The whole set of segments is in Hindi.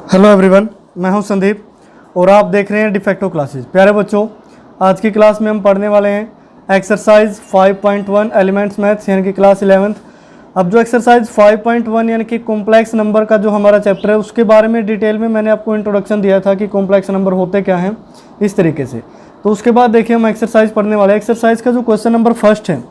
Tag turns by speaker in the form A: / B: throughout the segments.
A: हेलो एवरीवन, मैं हूं संदीप और आप देख रहे हैं डिफेक्टो क्लासेस। प्यारे बच्चों, आज की क्लास में हम पढ़ने वाले हैं एक्सरसाइज 5.1 एलिमेंट्स मैथ्स यानी कि क्लास 11th। अब जो एक्सरसाइज 5.1 यानी कि कॉम्प्लेक्स नंबर का जो हमारा चैप्टर है उसके बारे में डिटेल में मैंने आपको इंट्रोडक्शन दिया था कि कॉम्प्लेक्स नंबर होते क्या हैं इस तरीके से। तो उसके बाद देखिए हम एक्सरसाइज पढ़ने वाले हैं। एक्सरसाइज का जो क्वेश्चन नंबर फर्स्ट है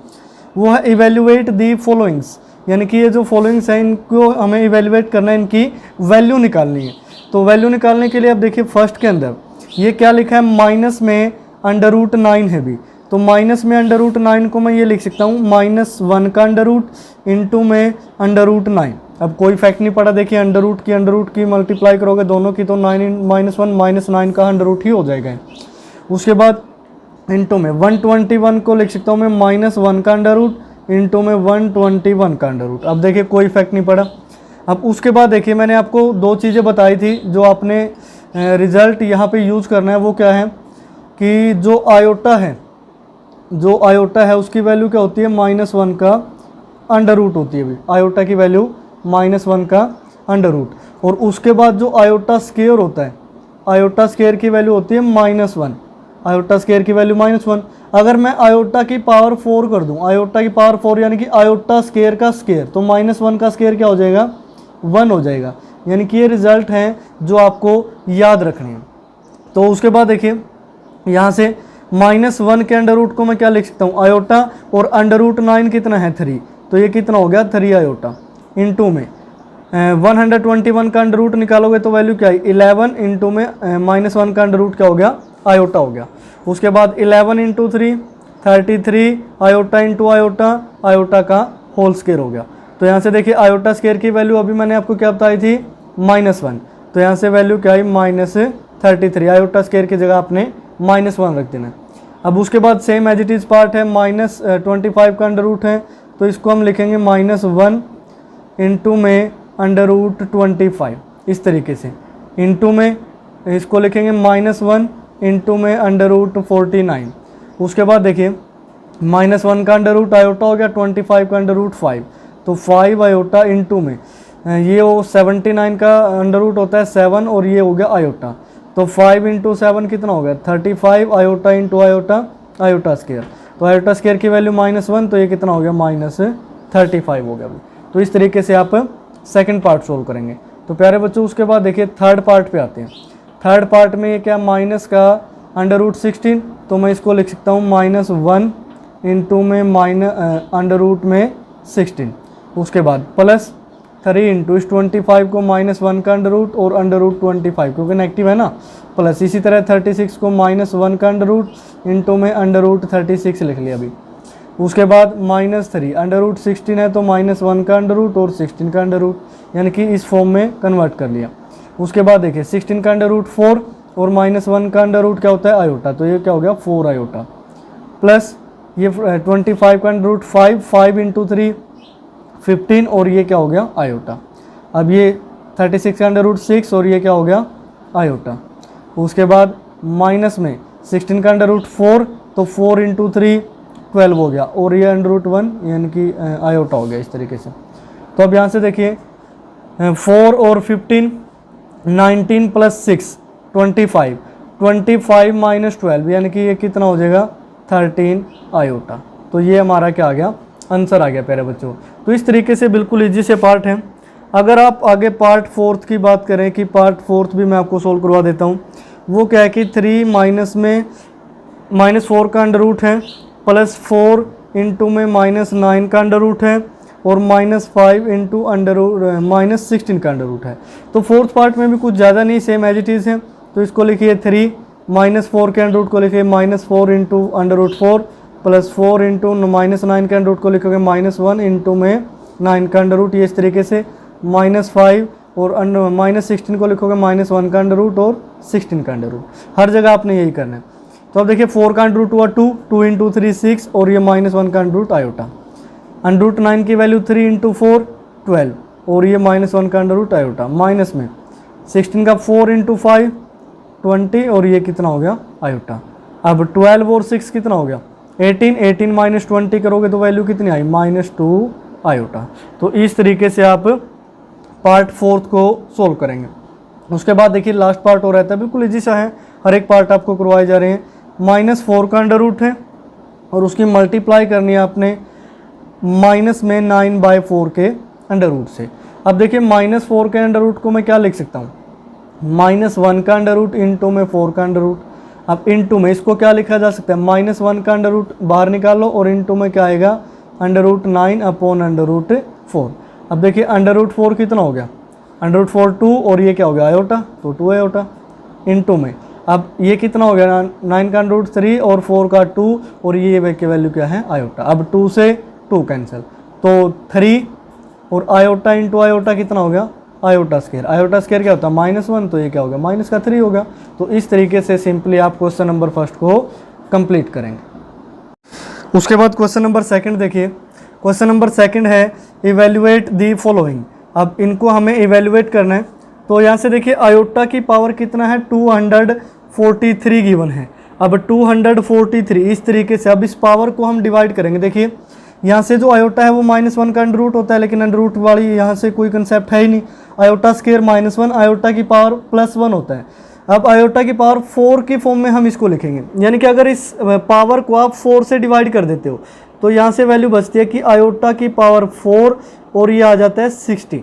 A: वो है इवेल्युएट दी फॉलोइंग्स, यानी कि ये जो फॉलोइंग्स हैं इनको हमें इवेल्युएट करना है, इनकी वैल्यू निकालनी है। तो वैल्यू निकालने के लिए अब देखिए फर्स्ट के अंदर ये क्या लिखा है, माइनस में √9 है भी। तो माइनस में √9 को मैं ये लिख सकता हूँ -1 का √ इंटू में √9। अब कोई फैक्ट नहीं पड़ा, देखिए अंडर रूट की मल्टीप्लाई करोगे दोनों की तो 9 - 1 -9 का √ ही हो जाएगा। उसके बाद इंटू में 121 को लिख सकता हूँ मैं -1 का √ इंटू में 121 का √ अब देखिए कोई इफेक्ट नहीं पड़ा। अब उसके बाद देखिए मैंने आपको दो चीज़ें बताई थी जो आपने रिज़ल्ट यहाँ पे यूज़ करना है। वो क्या है कि जो आयोटा है उसकी वैल्यू क्या होती है, -1 का √ होती है। आयोटा की वैल्यू -1 का √ और उसके बाद जो आयोटा स्क्वायर होता है, आयोटा स्क्वायर की वैल्यू होती है -1। आयोटा स्क्वायर की वैल्यू -1। अगर मैं आयोटा की पावर 4 कर दूं, आयोटा की पावर 4 यानी कि आयोटा स्क्वायर का स्क्वायर, तो -1 का स्क्वायर क्या हो जाएगा, 1 हो जाएगा। यानी कि ये रिजल्ट हैं जो आपको याद रखने हैं। तो उसके बाद देखिए यहाँ से -1 के √ को मैं क्या लिख सकता हूँ, आयोटा, और √9 कितना है 3, तो ये कितना हो गया 3 आयोटा। इंटू में 121 का √ निकालोगे तो वैल्यू क्या है 11, इंटू में -1 का √ क्या हो गया, आयोटा हो गया। उसके बाद 11 × 3 33 आयोटा इंटू आयोटा, आयोटा का होल स्क्वायर हो गया। तो यहाँ से देखिए आयोटा स्क्वायर की वैल्यू अभी मैंने आपको क्या बताई थी -1, तो यहाँ से वैल्यू क्या है -33। आयोटा स्क्वायर की जगह आपने -1 रख देना। अब उसके बाद same as it is part है, -25 का √ है, तो इसको हम लिखेंगे -1 इंटू में √25 इस तरीके से। इंटू में इसको लिखेंगे -1 इंटू में √49। उसके बाद देखिए -1 का √ आयोटा हो गया, 25 का √ 5, तो 5 आयोटा इंटू में ये वो 79 का √ होता है 7, और ये हो गया आयोटा, तो 5 × 7 कितना हो गया 35 iota into iota, iota square. तो आयोटा स्क्वायर की वैल्यू -1, तो ये कितना हो गया -35 हो गया। तो इस तरीके से आप सेकंड पार्ट सोल्व करेंगे। तो प्यारे बच्चों उसके बाद देखिए थर्ड पार्ट पे आते हैं। थर्ड पार्ट में ये क्या, माइनस का √16, तो मैं इसको लिख सकता हूँ -1 इंटू में √ में 16। उसके बाद प्लस 3 इंटू इस 25 को -1 का √ और √25 क्योंकि नेगेटिव है ना, प्लस इसी तरह 36 को -1 का √ इंटू में √36 लिख लिया अभी। उसके बाद -3 √16 है तो -1 का √ और 16 का √ यानी कि इस फॉर्म में कन्वर्ट कर लिया। उसके बाद देखिए 16 का √ 4 और -1 का √ क्या होता है आयोटा, तो ये क्या हो गया 4 आयोटा, प्लस ये 25 का √ 5 इंटू 3 15, और ये क्या हो गया आयोटा। अब ये 36 का √ 6 और ये क्या हो गया आयोटा। उसके बाद माइनस में 16 का √ 4, तो 4 इंटू 3 12 हो गया, और ये √1 यानी कि आयोटा हो गया इस तरीके से। तो अब यहाँ से देखिए 4 और 15 19 + 6 25 -12 यानी कि ये कितना हो जाएगा 13 आयोटा। तो ये हमारा क्या आ गया, आंसर आ गया प्यारे बच्चों। तो इस तरीके से बिल्कुल इजी से पार्ट है। अगर आप आगे पार्ट 4 की बात करें कि पार्ट 4 भी मैं आपको सोल्व करवा देता हूँ। वो क्या है कि 3 माइनस में -4 का √ है, प्लस 4 इंटू में -9 का √ है, और -5 इंटू -16 का √ है। तो फोर्थ पार्ट में भी कुछ ज़्यादा नहीं, सेम एज इट इज़ है। तो इसको लिखिए 3 -4 के √ को लिखिए -4 इंटू √4, प्लस 4 इंटू -9 के √ को लिखोगे -1 इंटू में 9 का √ ये इस तरीके से, -5 और -16 को लिखोगे -1 का √ और 16 का √ हर जगह आपने यही करना है। तो अब देखिए 4 का √ हुआ 2 इंटू 3 6, और ये -1 का √ आयोटा। √9 की वैल्यू 3 इंटू 4 12, और ये -1 का √ आयोटा, माइनस में 16 का 4 इंटू 5 20, और ये कितना हो गया आयोटा। अब 12 और 6 कितना हो गया 18 -20 करोगे तो वैल्यू कितनी आई -2 आयोटा। तो इस तरीके से आप पार्ट 4 को सोल्व करेंगे। उसके बाद देखिए लास्ट पार्ट हो रहता है, बिल्कुल इजी सा है, हर एक पार्ट आपको करवाए जा रहे हैं। -4 का अंडर रूट है और उसकी मल्टीप्लाई करनी है आपने माइनस में 9/4 के अंडर रूट से। अब देखिए -4 के अंडर रूट को मैं क्या लिख सकता हूँ, -1 का अंडर रूट इंटू में 4 का अंडर रूट। अब इंटू में इसको क्या लिखा जा सकता है, -1 का अंडर रूट बाहर निकालो और इंटू में क्या आएगा, √9/4। अब देखिए √4 कितना हो गया, √4 2 और ये क्या हो गया आयोटा, तो 2 आयोटा इंटू में। अब ये कितना हो गया, 9 का √3 और 4 का 2 और ये की वैल्यू क्या है आयोटा। अब 2 से 2 कैंसिल, तो 3 और आयोटा इंटू आयोटा कितना हो गया, आयोटा स्क्वायर। आयोटा स्क्वायर क्या होता है -1, तो ये क्या होगा -3 होगा। तो इस तरीके से सिंपली आप क्वेश्चन नंबर फर्स्ट को कंप्लीट करेंगे। उसके बाद क्वेश्चन नंबर सेकंड देखिए, क्वेश्चन नंबर सेकंड है इवेल्युएट दी फॉलोइंग। अब इनको हमें इवेल्युएट करना है, तो यहाँ से देखिए आयोटा की पावर कितना है, 243 गिवन है। अब 243 इस तरीके से, अब इस पावर को हम डिवाइड करेंगे। देखिए यहाँ से जो आयोटा है वो -1 का अंडर रूट होता है, लेकिन अंडर रूट वाली यहाँ से कोई कंसेप्ट है ही नहीं। आयोटा स्क्वायर -1, आयोटा की पावर +1 होता है। अब आयोटा की पावर 4 की फॉर्म में हम इसको लिखेंगे, यानी कि अगर इस पावर को आप 4 से डिवाइड कर देते हो तो यहाँ से वैल्यू बचती है कि आयोटा की पावर 4 और ये आ जाता है 60,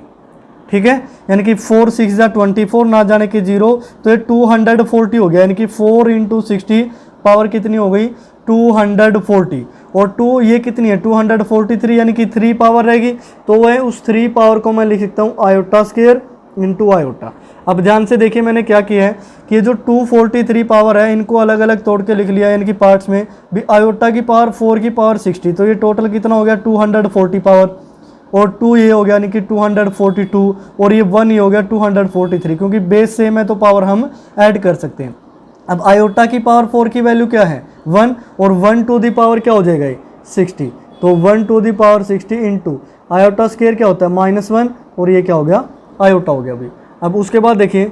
A: ठीक है। यानी कि 4 6 जा 24, ना जाने कि 0, तो ये 240 हो गया। यानी कि 4 × 60 पावर कितनी हो गई, 240, और 2 ये कितनी है 243, यानी कि 3 पावर रहेगी। तो वह उस 3 पावर को मैं लिख सकता हूँ आयोटा स्क्वायर इंटू आयोटा। अब ध्यान से देखिए मैंने क्या किया है कि ये जो 243 पावर है इनको अलग अलग तोड़ के लिख लिया, यानी कि पार्ट्स में भी। आयोटा की पावर 4 की पावर 60, तो ये टोटल कितना हो गया 240 पावर, और 2 ये हो गया यानी कि 242, और ये 1 ये हो गया 243, क्योंकि बेस सेम है तो पावर हम ऐड कर सकते हैं। अब आयोटा की पावर 4 की वैल्यू क्या है 1, और 1 टू द पावर क्या हो जाएगा ये 60, तो 1 to the power 60 into iota square क्या होता है -1, और ये क्या हो गया आयोटा हो गया भाई। अब उसके बाद देखिए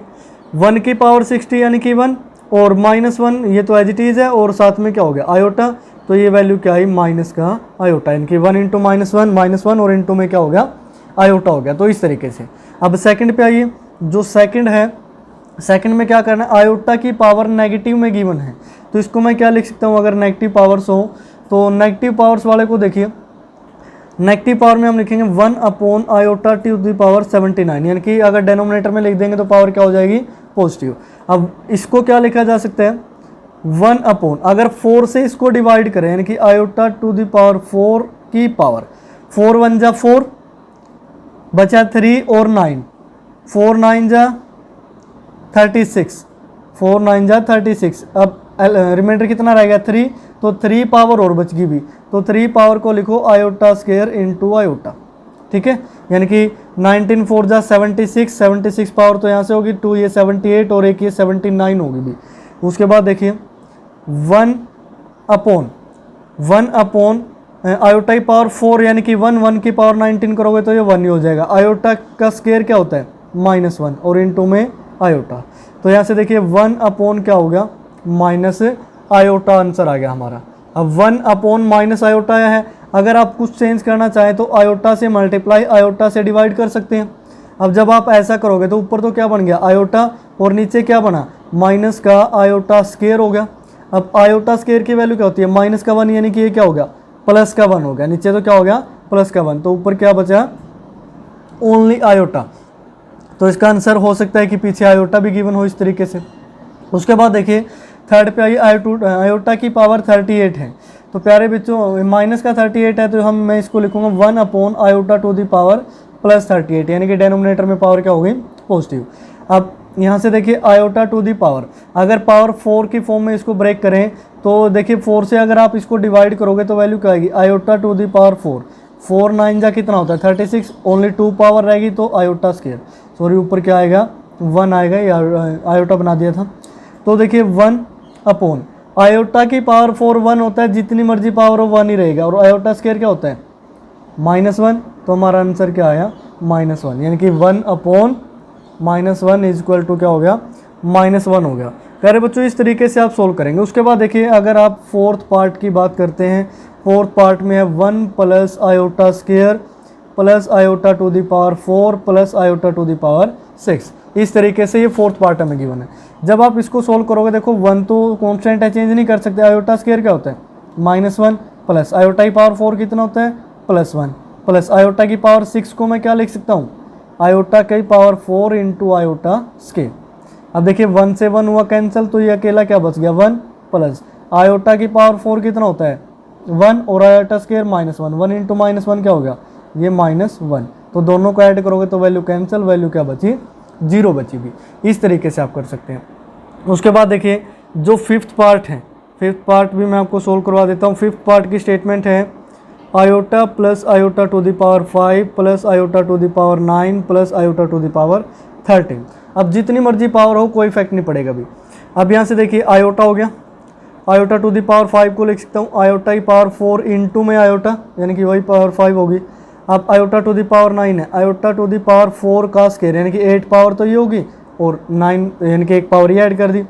A: 1 की पावर 60 यानी कि 1, और -1 ये तो एज इट इज़ है, और साथ में क्या हो गया आयोटा, तो ये वैल्यू क्या आई माइनस का आयोटा, यानी कि 1 × -1 और इंटू में क्या हो गया आयोटा हो गया। तो इस तरीके से। अब सेकंड पे आइए, जो सेकंड है, सेकंड में क्या करना है, आयोटा की पावर नेगेटिव में गिवन है, तो इसको मैं क्या लिख सकता हूँ, अगर नेगेटिव पावर्स हो तो नेगेटिव पावर्स वाले को देखिए, नेगेटिव पावर में हम लिखेंगे 1 आयोटा टू द पावर 79, यानी कि अगर डेनोमिनेटर में लिख देंगे तो पावर क्या हो जाएगी पॉजिटिव। अब इसको क्या लिखा जा सकता है 1 अगर 4 से इसको डिवाइड करें, यानी कि आयोटा टू द पावर 4 की पावर, 4 1 जा 4 बचा 3 और 9, 4 9 जा 36, 4 9 जा 36। अब रिमाइंडर कितना रहेगा 3, तो 3 पावर और बच गई भी, तो 3 पावर को लिखो आयोटा स्क्वायर इंटू आयोटा, ठीक है। यानी कि 19 4 जा 76, 76 पावर तो यहाँ से होगी 2 ये 78 और एक ये 79 होगी भी। उसके बाद देखिए 1 अपॉन आयोटा की पावर 4, यानी कि 1 की पावर 19 करोगे तो ये 1 ही हो जाएगा। आयोटा का स्क्वायर क्या होता है -1 और इंटू में आयोटा, तो यहाँ से देखिए 1 अपॉन क्या हो गया माइनस आयोटा, आंसर आ गया हमारा। अब 1 अपॉन माइनस आयोटा है, अगर आप कुछ चेंज करना चाहें तो आयोटा से मल्टीप्लाई आयोटा से डिवाइड कर सकते हैं। अब जब आप ऐसा करोगे तो ऊपर तो क्या बन गया आयोटा, और नीचे क्या बना माइनस का आयोटा स्क्वायर हो गया। अब आयोटा स्क्वायर की वैल्यू क्या होती है माइनस का 1, यानी कि ये क्या हो गया प्लस का 1 हो गया, नीचे तो क्या हो गया प्लस का 1, तो ऊपर क्या बचा ओनली आयोटा। तो इसका आंसर हो सकता है कि पीछे आयोटा भी गिवन हो इस तरीके से। उसके बाद देखिए थर्ड पे आइए, आयोटा की पावर 38 है, तो प्यारे बच्चों माइनस का 38 है, तो मैं इसको लिखूंगा 1 upon iota to the power +38, यानी कि डेनोमिनेटर में पावर क्या हो गई पॉजिटिव। अब यहाँ से देखिए आयोटा टू दी पावर, अगर पावर 4 की फॉर्म में इसको ब्रेक करें तो देखिए 4 से अगर आप इसको डिवाइड करोगे तो वैल्यू क्या आएगी आयोटा टू दी पावर 4, 4 9 जा कितना होता है 36, ओनली 2 पावर रहेगी तो आयोटा स्क्वायर, सॉरी ऊपर क्या आएगा 1 आएगा, या आयोटा बना दिया था। तो देखिए 1 अपॉन आयोटा की पावर 4 1 होता है, जितनी मर्जी पावर हो 1 ही रहेगा, और आयोटा स्क्वायर क्या होता है -1, तो हमारा आंसर क्या आया -1, यानी कि 1 अपॉन -1 इज इक्वल टू क्या हो गया -1 हो गया। प्यारे बच्चों इस तरीके से आप सोल्व करेंगे। उसके बाद देखिए अगर आप फोर्थ पार्ट की बात करते हैं, फोर्थ पार्ट में है 1 plus iota square plus iota to the power 4 plus iota to the power 6। इस तरीके से ये फोर्थ पार्ट हमें गिवन है। जब आप इसको सोल्व करोगे, देखो 1 तो कॉन्स्टेंट है, चेंज नहीं कर सकते। आयोटा स्क्वायर क्या होता है -1 प्लस आयोटा की पावर 4 कितना होता है +1 प्लस आयोटा की पावर 6 को मैं क्या लिख सकता हूँ आयोटा की पावर 4 इंटू आयोटा स्क्वायर। अब देखिए 1 से 1 हुआ कैंसिल, तो ये अकेला क्या बच गया 1 प्लस आयोटा की पावर 4 कितना होता है 1 और आयोटा स्क्वायर -1, 1 इंटू -1 क्या हो गया ये -1। तो दोनों को ऐड करोगे तो वैल्यू कैंसिल, वैल्यू क्या बची 0 बची भी। इस तरीके से आप कर सकते हैं। उसके बाद देखिए जो फिफ्थ पार्ट है, फिफ्थ पार्ट भी मैं आपको सोल्व करवा देता हूँ। फिफ्थ पार्ट की स्टेटमेंट है iota plus iota to the power 5 plus iota to the power 9 plus iota to the power 13। अब जितनी मर्जी पावर हो कोई इफेक्ट नहीं पड़ेगा अभी। अब यहाँ से देखिए आयोटा हो गया, आयोटा टू द पावर 5 को लिख सकता हूँ आयोटा की पावर 4 इंटू में आयोटा, यानी कि वही पावर 5 होगी। अब आयोटा टू द पावर 9 है, आयोटा टू द पावर 4 का स्क्वायर यानी कि 8 पावर तो ये होगी और 9 यानी कि एक पावर ये ऐड कर दी।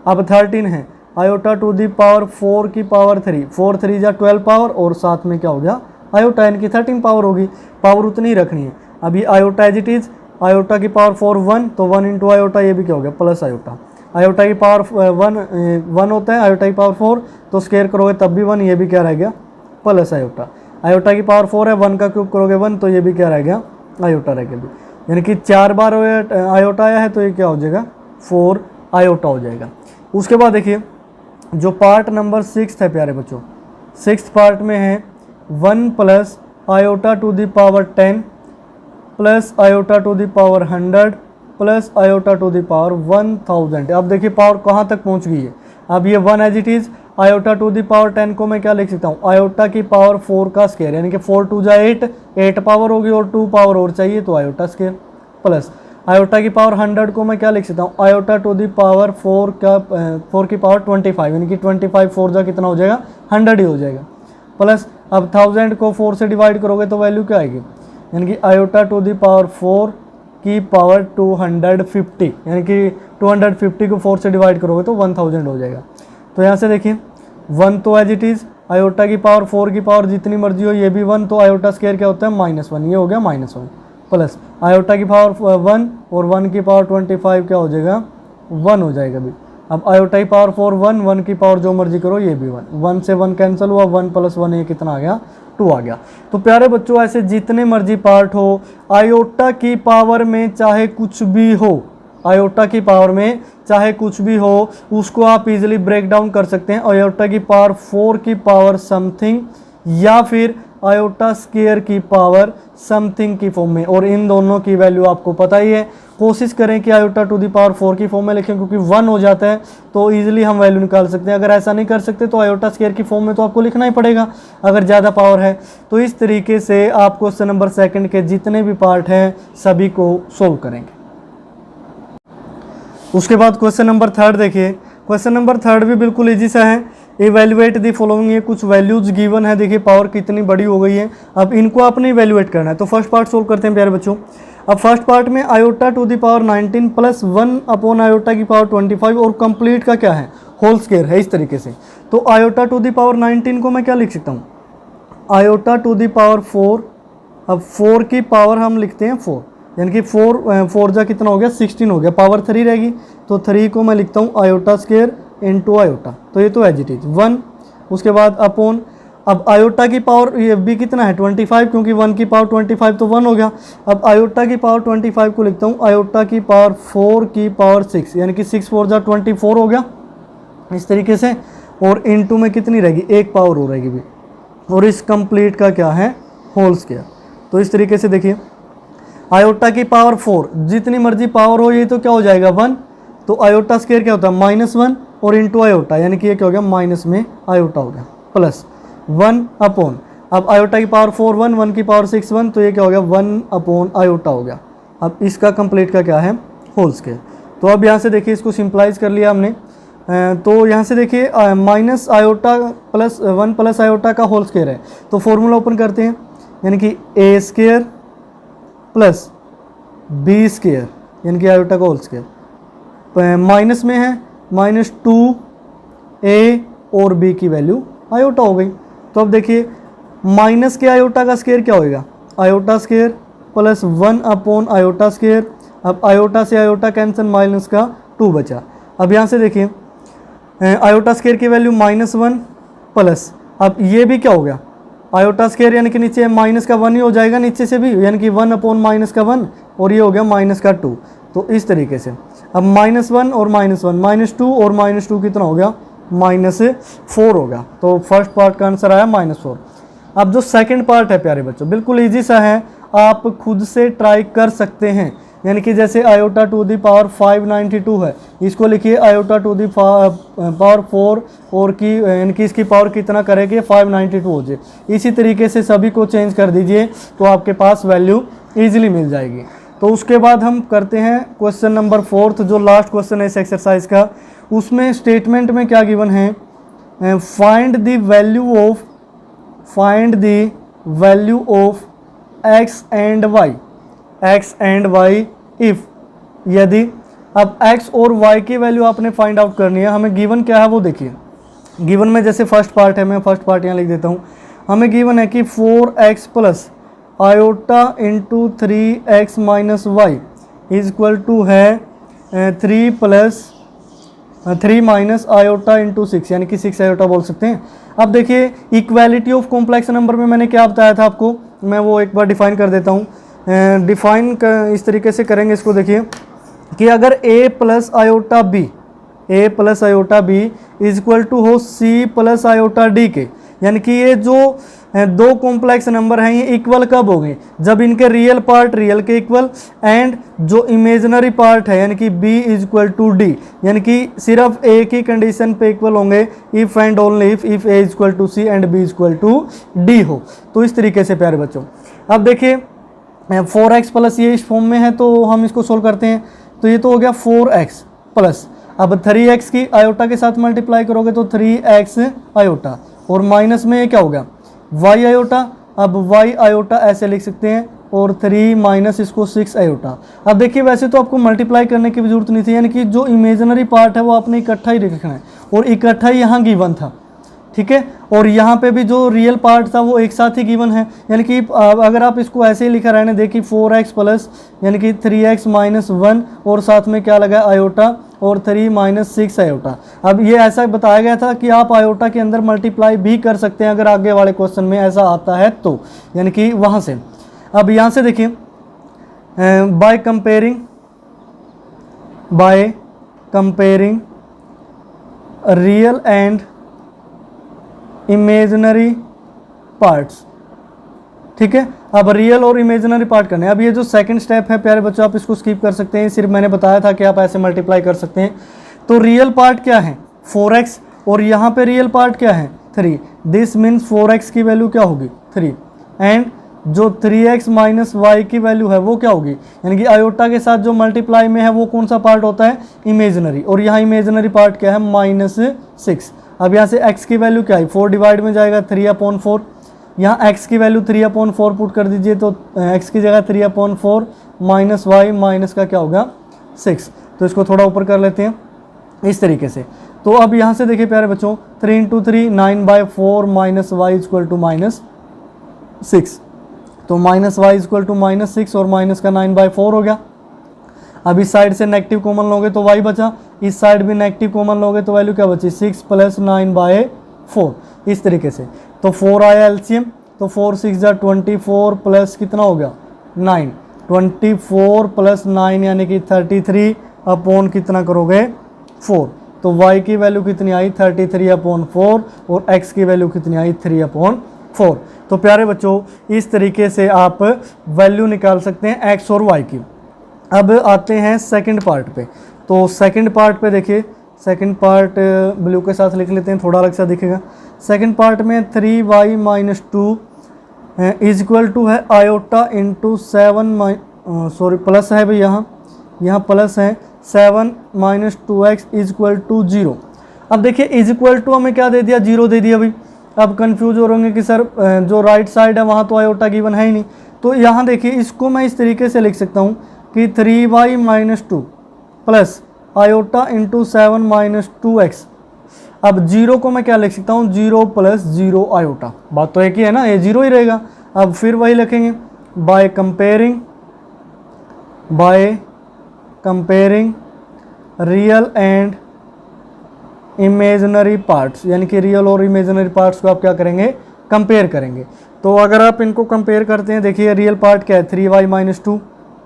A: अब 13 है, आयोटा टू दी पावर 4 की पावर 3, 4 3 जा 12 पावर और साथ में क्या हो गया आयोटा यानी कि 13 पावर होगी। पावर उतनी ही रखनी है। अभी iota as it is, iota की पावर 4 1 तो 1 इंटू आयोटा ये भी क्या हो गया प्लस आयोटा। आयोटा की पावर 1 होता है, आयोटा की पावर 4 तो स्क्वायर करोगे तब भी 1, ये भी क्या रह गया प्लस आयोटा। आयोटा की पावर 4 है, 1 का क्यूब करोगे 1 तो ये भी क्या रह गया आयोटा रह गया। यानी कि 4 बार आयोटा आया है तो ये क्या हो जाएगा 4 आयोटा हो जाएगा। उसके बाद देखिए जो पार्ट नंबर 6 है प्यारे बच्चों, 6th पार्ट में है 1 plus iota to the power 10 plus iota to the power 100 plus iota to the power 1000। अब देखिए पावर कहाँ तक पहुँच गई है। अब ये 1 as it is, iota to the power 10 को मैं क्या लिख सकता हूँ आयोटा की पावर 4 का स्क्वायर यानी कि 4 2 जा 8 पावर होगी और 2 पावर और चाहिए तो आयोटा स्क्वायर प्लस आयोटा की पावर 100 को मैं क्या लिख सकता हूँ आयोटा टू दी पावर 4 की पावर 25 यानी कि 25 4 जा कितना हो जाएगा 100 ही हो जाएगा प्लस अब 1000 को 4 से डिवाइड करोगे तो वैल्यू क्या आएगी यानी कि आयोटा टू दी पावर 4 की पावर 250 यानी कि 250 को 4 से डिवाइड करोगे तो 1000 हो जाएगा। तो यहाँ से देखिए 1 तो एज इट इज़, आयोटा की पावर 4 की पावर जितनी मर्जी हो ये भी 1 तो आयोटा स्क्वायर क्या होता है -1, ये हो गया -1 प्लस आयोटा की पावर 1 और 1 की पावर 25 क्या हो जाएगा 1 हो जाएगा भी। अब आयोटा की पावर 4 1 की पावर जो मर्जी करो ये भी 1 से 1 कैंसिल हुआ 1 + 1 ये कितना आ गया 2 आ गया। तो प्यारे बच्चों ऐसे जितने मर्जी पार्ट हो आयोटा की पावर में चाहे कुछ भी हो, आयोटा की पावर में चाहे कुछ भी हो उसको आप इजीली ब्रेक डाउन कर सकते हैं आयोटा की पावर 4 की पावर समथिंग या फिर आयोटा स्क्वायर की पावर समथिंग की फॉर्म में, और इन दोनों की वैल्यू आपको पता ही है। कोशिश करें कि आयोटा टू दी पावर 4 की फॉर्म में लिखें क्योंकि 1 हो जाता है तो इजीली हम वैल्यू निकाल सकते हैं। अगर ऐसा नहीं कर सकते तो आयोटा स्क्वायर की फॉर्म में तो आपको लिखना ही पड़ेगा अगर ज़्यादा पावर है। तो इस तरीके से आप क्वेश्चन नंबर 2 के जितने भी पार्ट हैं सभी को सोल्व करेंगे। उसके बाद क्वेश्चन नंबर 3 देखिए, क्वेश्चन नंबर 3 भी बिल्कुल ईजी सा है। इवेल्युएट दी फॉलोइंग, ये कुछ वैल्यूज गिवन है, देखिए पावर कितनी बड़ी हो गई है, अब इनको आपने इवेल्युएट करना है। तो फर्स्ट पार्ट सोल्व करते हैं प्यारे बच्चों। अब फर्स्ट पार्ट में iota to the power 19 plus 1 upon iota की पावर 25 और कंप्लीट का क्या है होल स्क्वायर है इस तरीके से। तो आयोटा टू दी पावर 19 को मैं क्या लिख सकता हूँ आयोटा टू दी पावर 4, अब 4 की पावर हम लिखते हैं 4 यानी कि 4 जा कितना हो गया 16 हो गया, पावर 3 रहेगी तो 3 को मैं लिखता हूँ आयोटा स्क्वायर इनटू आयोटा, तो ये तो एज इट इज 1। उसके बाद अपॉन, अब आयोटा की पावर ये भी कितना है 25 क्योंकि 1 की पावर 25 तो 1 हो गया। अब आयोटा की पावर 25 को लिखता हूँ आयोटा की पावर 4 की पावर 6 यानी कि 6 4 जा 24 हो गया इस तरीके से, और इनटू में कितनी रहेगी एक पावर हो रहेगी भी, और इस कंप्लीट का क्या है होल स्क्वायर। तो इस तरीके से देखिए आयोटा की पावर 4 जितनी मर्जी पावर हो ये तो क्या हो जाएगा 1, तो आयोटा स्क्वायर क्या होता है -1 और इंटू आयोटा यानी कि ये क्या हो गया माइनस में आयोटा हो गया प्लस 1 अपॉन, अब आयोटा की पावर 4 1 की पावर 6 1 तो ये क्या हो गया 1 अपॉन आयोटा हो गया। अब इसका कंप्लीट का क्या है होल स्क्वायर। तो अब यहाँ से देखिए इसको सिंपलाइज कर लिया हमने, तो यहाँ से देखिए minus iota plus 1 plus iota का होल स्क्वायर है तो फॉर्मूला ओपन करते हैं यानी कि ए स्क्वायर प्लस बी स्क्वायर यानी कि आयोटा का होल स्क्वायर, माइनस में है -2a और b की वैल्यू आयोटा हो गई। तो अब देखिए माइनस के आयोटा का स्क्वायर क्या होएगा iota square plus 1 upon iota square अब आयोटा से आयोटा कैंसिल, माइनस का 2 बचा। अब यहाँ से देखिए आयोटा स्केयर की वैल्यू -1 प्लस, अब ये भी क्या हो गया, आयोटा स्केयर यानी कि नीचे माइनस का 1 ही हो जाएगा नीचे से भी, यानी कि 1 अपॉन माइनस का 1, और ये हो गया माइनस का 2। तो इस तरीके से अब -1 और -1, -2 और -2 कितना हो गया, -4 हो गया। तो फर्स्ट पार्ट का आंसर आया -4। अब जो सेकंड पार्ट है प्यारे बच्चों, बिल्कुल इजी सा है, आप खुद से ट्राई कर सकते हैं। यानी कि जैसे आयोटा टू दी पावर 592 है, इसको लिखिए आयोटा टू दी पावर 4 और की यानी कि इसकी पावर कितना करेंगे 592 हो जाए। इसी तरीके से सभी को चेंज कर दीजिए तो आपके पास वैल्यू ईजिली मिल जाएगी। तो उसके बाद हम करते हैं क्वेश्चन नंबर 4, जो लास्ट क्वेश्चन है इस एक्सरसाइज का। उसमें स्टेटमेंट में क्या गिवन है, find the value of x and y if, यदि। अब x और y की वैल्यू आपने फाइंड आउट करनी है। हमें गिवन क्या है वो देखिए, गिवन में जैसे फर्स्ट पार्ट है, मैं फर्स्ट पार्ट यहाँ लिख देता हूँ। हमें गिवन है कि 4x plus iota into 3x minus y is equal to है 3 माइनस आयोटा इंटू 6, यानी कि 6 आयोटा बोल सकते हैं। अब देखिए इक्वालिटी ऑफ कॉम्प्लेक्स नंबर में मैंने क्या बताया था आपको, मैं वो एक बार डिफाइन कर देता हूँ। डिफाइन इस तरीके से करेंगे इसको, देखिए कि अगर a plus iota b is equal to हो c प्लस आयोटा डी के, यानी कि ये जो दो कॉम्प्लेक्स नंबर हैं ये इक्वल कब हो गए, जब इनके रियल पार्ट रियल के इक्वल एंड जो इमेजिनरी पार्ट है यानी कि b is equal to d, यानी कि सिर्फ एक ही कंडीशन पे इक्वल होंगे, if and only if a is equal to c and b is equal to d हो। तो इस तरीके से प्यारे बच्चों, अब देखिए 4x प्लस ये इस फॉर्म में है तो हम इसको सोल्व करते हैं। तो ये तो हो गया 4x प्लस, अब 3x की आयोटा के साथ मल्टीप्लाई करोगे तो 3x आयोटा, और माइनस में ये क्या हो गया y आयोटा। अब y आयोटा ऐसे लिख सकते हैं, और 3 माइनस इसको 6 आयोटा। अब देखिए वैसे तो आपको मल्टीप्लाई करने की भी जरूरत नहीं थी, यानी कि जो इमेजिनरी पार्ट है वो आपने इकट्ठा ही रखना है, और इकट्ठा ही यहाँ गिवन था, ठीक है। और यहाँ पे भी जो रियल पार्ट था वो एक साथ ही गिवन है, यानी कि अगर आप इसको ऐसे ही लिखा रहने देखिए 4x प्लस यानी कि 3x माइनस 1 और साथ में क्या लगा आयोटा और 3 माइनस 6 आयोटा। अब ये ऐसा बताया गया था कि आप आयोटा के अंदर मल्टीप्लाई भी कर सकते हैं अगर आगे वाले क्वेश्चन में ऐसा आता है तो, यानी कि वहाँ से। अब यहाँ से देखिए by comparing real and imaginary parts, ठीक है। अब रियल और इमेजिनरी पार्ट करने हैं। अब ये जो सेकंड स्टेप है प्यारे बच्चों आप इसको स्किप कर सकते हैं, सिर्फ मैंने बताया था कि आप ऐसे मल्टीप्लाई कर सकते हैं। तो रियल पार्ट क्या है 4x, और यहाँ पे रियल पार्ट क्या है 3, दिस मीन्स 4x की वैल्यू क्या होगी 3, एंड जो 3x माइनस वाई की वैल्यू है वो क्या होगी, यानी कि आयोटा के साथ जो मल्टीप्लाई में है वो कौन सा पार्ट होता है इमेजिनरी, और यहाँ इमेजिनरी पार्ट क्या है -6। अब यहाँ से x की वैल्यू क्या है 4 डिवाइड में जाएगा 3/4, यहाँ x की वैल्यू 3/4 पुट कर दीजिए तो x की जगह 3/4 माइनस वाई माइनस का क्या होगा 6। तो इसको थोड़ा ऊपर कर लेते हैं इस तरीके से। तो अब यहाँ से देखिए प्यारे बच्चों 3 × 3 9/4 माइनस वाई इक्वल टू -6, तो माइनस वाई इक्वल टू -6 और माइनस का 9/4 हो गया। अब इस साइड से नेगेटिव कॉमन लोगे तो y बचा, इस साइड भी नेगेटिव कॉमन लोगे तो वैल्यू क्या बची 6 + 9/4, इस तरीके से। तो 4 आया एलसीएम, तो 4 6 जा 24 प्लस कितना हो गया 9, 24 + 9 यानी कि 33 अपॉन कितना करोगे 4, तो y की वैल्यू कितनी आई 33/4 और x की वैल्यू कितनी आई 3/4। तो प्यारे बच्चों इस तरीके से आप वैल्यू निकाल सकते हैं x और y की। अब आते हैं सेकंड पार्ट पे। तो सेकंड पार्ट पे देखिए, सेकंड पार्ट ब्लू के साथ लिख लेते हैं, थोड़ा अलग सा दिखेगा। सेकंड पार्ट में 3y - 2 इज इक्वल टू है आयोटा इंटू 7 सॉरी प्लस है भाई, यहाँ प्लस है 7 - 2x इज इक्वल टू 0। अब देखिए इज इक्वल टू हमें क्या दे दिया 0 दे दिया भाई। अब कंफ्यूज हो रहे कि सर जो राइट साइड है वहाँ तो आयोटा गिवन है ही नहीं, तो यहाँ देखिए इसको मैं इस तरीके से लिख सकता हूँ कि 3y - 2 plus iota into 7 - 2x। अब 0 को मैं क्या लिख सकता हूँ 0 + 0 आयोटा, बात तो एक ही है ना, ये 0 ही रहेगा। अब फिर वही लिखेंगे by comparing real and imaginary parts, यानी कि रियल और इमेजिनरी पार्ट्स को आप क्या करेंगे, कंपेयर करेंगे। तो अगर आप इनको कंपेयर करते हैं, देखिए रियल पार्ट क्या है 3y minus two,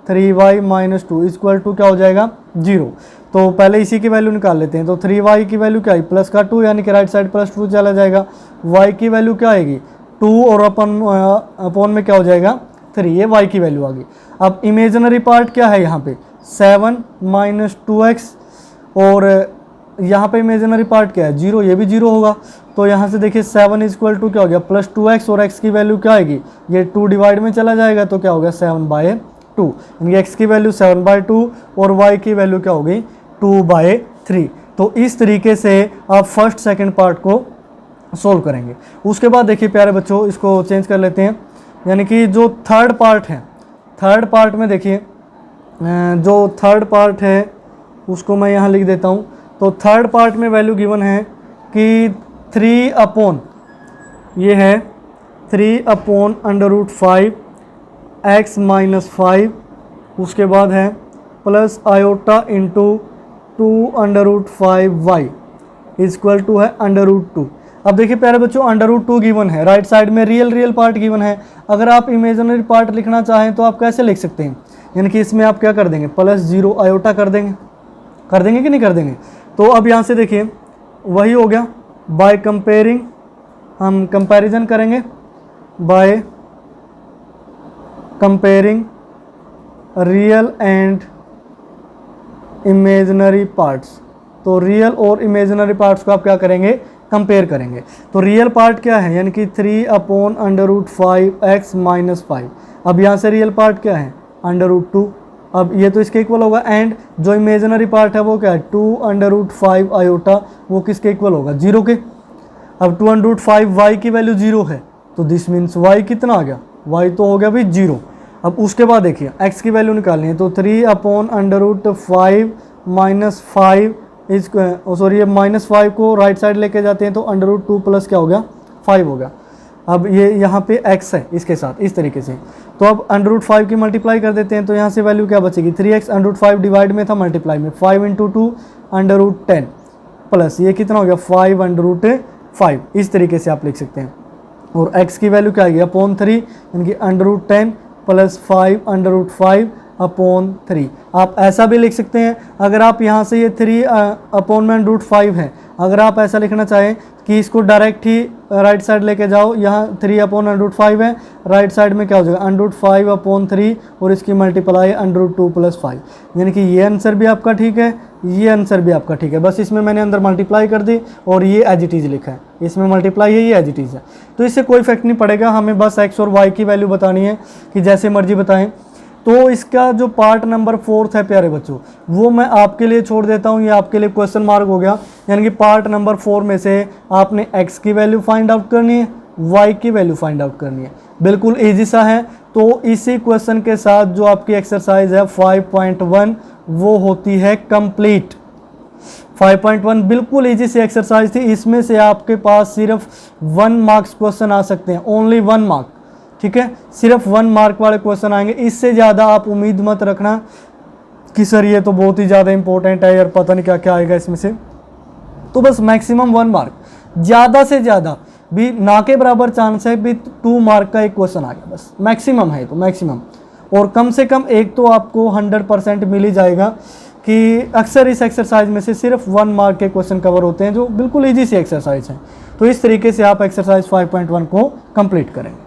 A: 3y minus two equal to क्या हो जाएगा 0। तो पहले इसी की वैल्यू निकाल लेते हैं। तो 3y की वैल्यू क्या है प्लस का 2, यानी कि राइट साइड प्लस 2 चला जाएगा। y की वैल्यू क्या आएगी 2 और अपॉन में क्या हो जाएगा 3, ये y की वैल्यू आ गई। अब इमेजिनरी पार्ट क्या है यहाँ पे 7 माइनस 2x, और यहाँ पे इमेजिनरी पार्ट क्या है 0, ये भी 0 होगा। तो यहाँ से देखिए 7 इक्वल टू क्या हो गया प्लस 2x, और x की वैल्यू क्या आएगी, ये 2 डिवाइड में चला जाएगा तो क्या हो गया 7/2, यानी x की वैल्यू 7/2 और y की वैल्यू क्या हो गई 2/3। तो इस तरीके से आप फर्स्ट सेकंड पार्ट को सोल्व करेंगे। उसके बाद देखिए प्यारे बच्चों, इसको चेंज कर लेते हैं, यानी कि जो थर्ड पार्ट है, थर्ड पार्ट में देखिए जो थर्ड पार्ट है उसको मैं यहाँ लिख देता हूँ। तो थर्ड पार्ट में वैल्यू गिवन है कि 3 अपॉन, ये है 3/√5 x माइनस 5, उसके बाद है plus iota into 2√5y equal to है √2। अब देखिए प्यारे बच्चों √2 गिवन है, राइट साइड में रियल पार्ट गिवन है। अगर आप इमेजिनरी पार्ट लिखना चाहें तो आप कैसे लिख सकते हैं, यानी कि इसमें आप क्या कर देंगे प्लस 0 आयोटा कर देंगे कि नहीं कर देंगे। तो अब यहाँ से देखिए वही हो गया, बाय कंपेयरिंग, हम कंपैरिजन करेंगे by comparing real and imaginary parts. तो रियल और इमेजिनरी पार्ट्स को आप क्या करेंगे कंपेयर करेंगे। तो रियल पार्ट क्या है, यानी कि 3/√5 x माइनस 5। अब यहाँ से रियल पार्ट क्या है √2, अब ये तो इसके इक्वल होगा। एंड जो इमेजिनरी पार्ट है वो क्या है 2√5 आयोटा, वो किसके इक्वल होगा 0 के। अब 2√5 y की वैल्यू 0 है, तो दिस मीन्स y कितना आ गया, y तो हो गया भाई 0। अब उसके बाद देखिए x की वैल्यू निकालनी है, तो 3/√5 माइनस 5 सॉरी, ये -5 को राइट साइड लेके जाते हैं तो √2 प्लस क्या हो गया 5 हो गया। अब ये यहाँ पे x है इसके साथ इस तरीके से, तो अब √5 की मल्टीप्लाई कर देते हैं, तो यहाँ से वैल्यू क्या बचेगी 3x, √5 डिवाइड में था मल्टीप्लाई में 5 × 2 √10 प्लस ये कितना हो गया 5/5, इस तरीके से आप लिख सकते हैं। और x की वैल्यू क्या आएगी अपॉन 3, यानी कि √10 प्लस 5/5/3। आप ऐसा भी लिख सकते हैं, अगर आप यहाँ से ये 3/5 है, अगर आप ऐसा लिखना चाहें कि इसको डायरेक्ट ही राइट साइड लेके जाओ, यहाँ 3/√5 है, राइट साइड में क्या हो जाएगा √5/3 और इसकी मल्टीप्लाई √2 + 5, यानी कि ये आंसर भी आपका ठीक है, ये आंसर भी आपका ठीक है। बस इसमें मैंने अंदर मल्टीप्लाई कर दी और ये एज इट इज़ लिखा है, इसमें मल्टीप्लाई है, ये एज इट इज़ है। तो इससे कोई इफेक्ट नहीं पड़ेगा, हमें बस x और y की वैल्यू बतानी है कि जैसे मर्जी बताएं। तो इसका जो पार्ट नंबर 4 है प्यारे बच्चों, वो मैं आपके लिए छोड़ देता हूँ, ये आपके लिए क्वेश्चन मार्क हो गया। यानी कि पार्ट नंबर 4 में से आपने x की वैल्यू फाइंड आउट करनी है, y की वैल्यू फाइंड आउट करनी है, बिल्कुल ईजी सा है। तो इसी क्वेश्चन के साथ जो आपकी एक्सरसाइज है 5.1 वो होती है कंप्लीट। 5.1 बिल्कुल ईजी सी एक्सरसाइज थी, इसमें से आपके पास सिर्फ 1 मार्क्स क्वेश्चन आ सकते हैं, ओनली 1 मार्क, ठीक है, सिर्फ 1 मार्क वाले क्वेश्चन आएंगे। इससे ज़्यादा आप उम्मीद मत रखना कि सर ये तो बहुत ही ज़्यादा इंपॉर्टेंट है यार, पता नहीं क्या क्या आएगा इसमें से। तो बस मैक्सिमम 1 मार्क, ज़्यादा से ज़्यादा भी ना के बराबर चांस है भी 2 मार्क का एक क्वेश्चन आ गया, बस मैक्सिमम है तो मैक्सिमम। और कम से कम एक तो आपको 100% मिल ही जाएगा कि अक्सर इस एक्सरसाइज में से सिर्फ 1 मार्क के क्वेश्चन कवर होते हैं, जो बिल्कुल ईजी सी एक्सरसाइज है। तो इस तरीके से आप एक्सरसाइज 5.1 को कंप्लीट करेंगे।